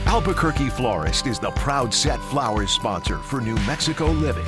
Albuquerque Florist is the proud Set Flowers sponsor for New Mexico Living.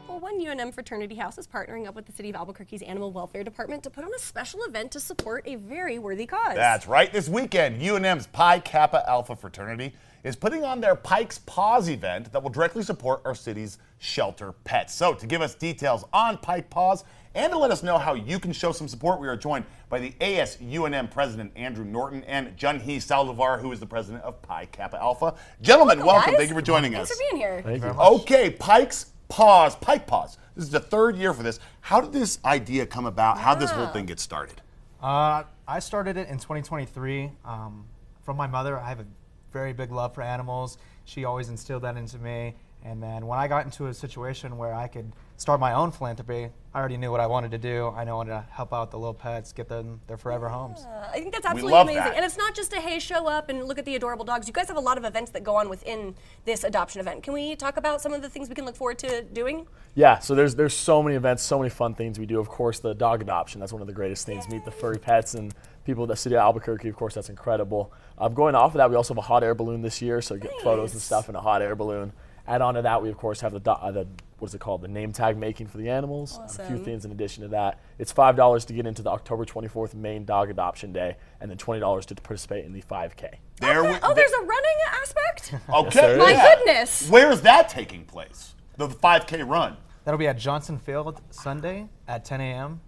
Well, one UNM fraternity house is partnering up with the City of Albuquerque's Animal Welfare Department to put on a special event to support a very worthy cause. That's right. This weekend, UNM's Pi Kappa Alpha fraternity is putting on their Pike Paws event that will directly support our city's shelter pets. So to give us details on Pike Paws and to let us know how you can show some support, we are joined by the ASUNM President Andrew Norton and Junhee Saldivar, who is the President of Pi Kappa Alpha. Gentlemen, welcome. Guys. Thank you for joining us. Thanks for being here. Thank you very much. Okay, Pike Paws. This is the third year for this. How did this idea come about? How did this whole thing get started? I started it in 2023. From my mother, I have a very big love for animals. She always instilled that into me. And then when I got into a situation where I could start my own philanthropy, I already knew what I wanted to do. I wanted to help out the little pets, get them their forever homes. I think that's absolutely love amazing. that. And it's not just a, hey, show up and look at the adorable dogs. You guys have a lot of events that go on within this adoption event. Can we talk about some of the things we can look forward to doing? Yeah, so there's so many events, so many fun things we do. Of course, the dog adoption, that's one of the greatest things. Meet the furry pets and people at the city of Albuquerque, of course, that's incredible. Going off of that, we also have a hot air balloon this year, so get photos and stuff in a hot air balloon. Add on to that, we of course have the what's it called, the name tag making for the animals. Awesome. A few things in addition to that. It's $5 to get into the October 24th main dog adoption day, and then $20 to participate in the 5K. There's a running aspect? Okay. My goodness. Where is that taking place? The 5K run. That'll be at Johnson Field Sunday at 10 a.m.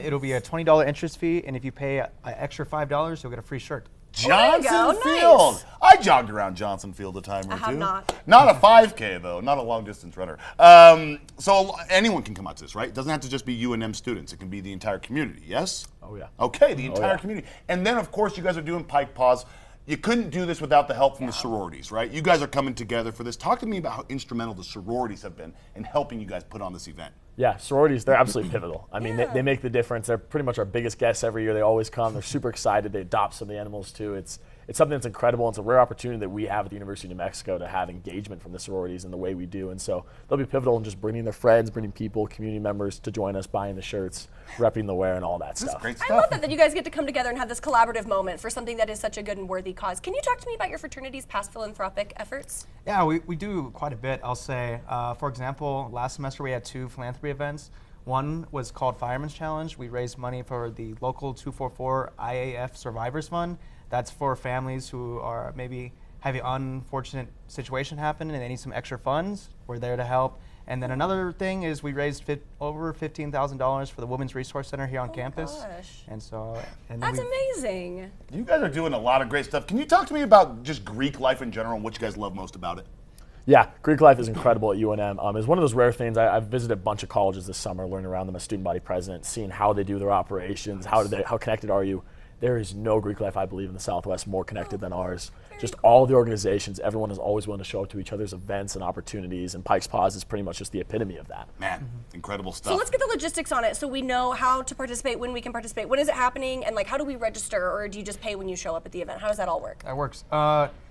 It'll be a $20 entrance fee, and if you pay an extra $5, you'll get a free shirt. Johnson go. Field. Nice. I jogged around Johnson Field a time or two. I have not. Not a 5K though, not a long distance runner. So anyone can come out to this, right? It doesn't have to just be UNM students. It can be the entire community, yes? Oh yeah. Okay, the entire community. And then of course you guys are doing Pike Paws. You couldn't do this without the help from the sororities, right? You guys are coming together for this. Talk to me about how instrumental the sororities have been in helping you guys put on this event. Yeah, sororities, they're absolutely pivotal. I mean, they make the difference. They're pretty much our biggest guests every year. They always come. They're super excited. They adopt some of the animals too. It's something that's incredible. It's a rare opportunity that we have at the University of New Mexico to have engagement from the sororities in the way we do. And so they'll be pivotal in just bringing their friends, bringing people, community members to join us, buying the shirts, repping the wear, and all that stuff. That's great stuff. I love that you guys get to come together and have this collaborative moment for something that is such a good and worthy cause. Can you talk to me about your fraternity's past philanthropic efforts? Yeah, we do quite a bit, I'll say. For example, last semester we had 2 philanthropy events. One was called Fireman's Challenge. We raised money for the local 244 IAF Survivors Fund. That's for families who are maybe have an unfortunate situation happen and they need some extra funds. We're there to help. And then another thing is we raised over $15,000 for the Women's Resource Center here on campus. Gosh. And so, That's amazing. You guys are doing a lot of great stuff. Can you talk to me about just Greek life in general and what you guys love most about it? Yeah, Greek life is incredible at UNM. It's one of those rare things. I've visited a bunch of colleges this summer, learning around them as student body president, seeing how they do their operations, how connected are you. There is no Greek life, I believe, in the Southwest more connected than ours. Just all the organizations, everyone is always willing to show up to each other's events and opportunities, and Pike's Paws is pretty much just the epitome of that. Man, incredible stuff. So let's get the logistics on it so we know how to participate, when we can participate. When is it happening, and like how do we register, or do you just pay when you show up at the event? How does that all work? that works.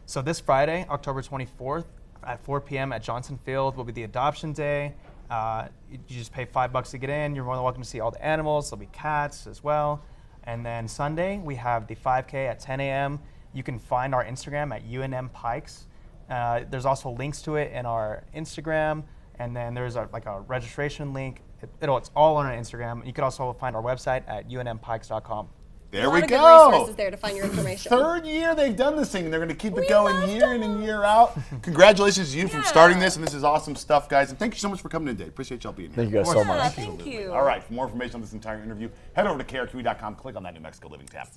So this Friday, October 24th, at 4 p.m. at Johnson Field will be the adoption day. You just pay $5 to get in. You're more than welcome to see all the animals. There'll be cats as well. And then Sunday, we have the 5K at 10 a.m. You can find our Instagram at UNM Pikes. There's also links to it in our Instagram. And then there's a registration link. It's all on our Instagram. You can also find our website at unmpikes.com. There we A lot of go. good resources there to find your information. Third year they've done this thing, and they're going to keep it We going love year in and year out. Congratulations to you for Yeah. starting this, and this is awesome stuff, guys. And thank you so much for coming in today. Appreciate y'all being here. Thank you guys so much. Thank you. All right, for more information on this entire interview, head over to krqe.com, click on that New Mexico Living tab.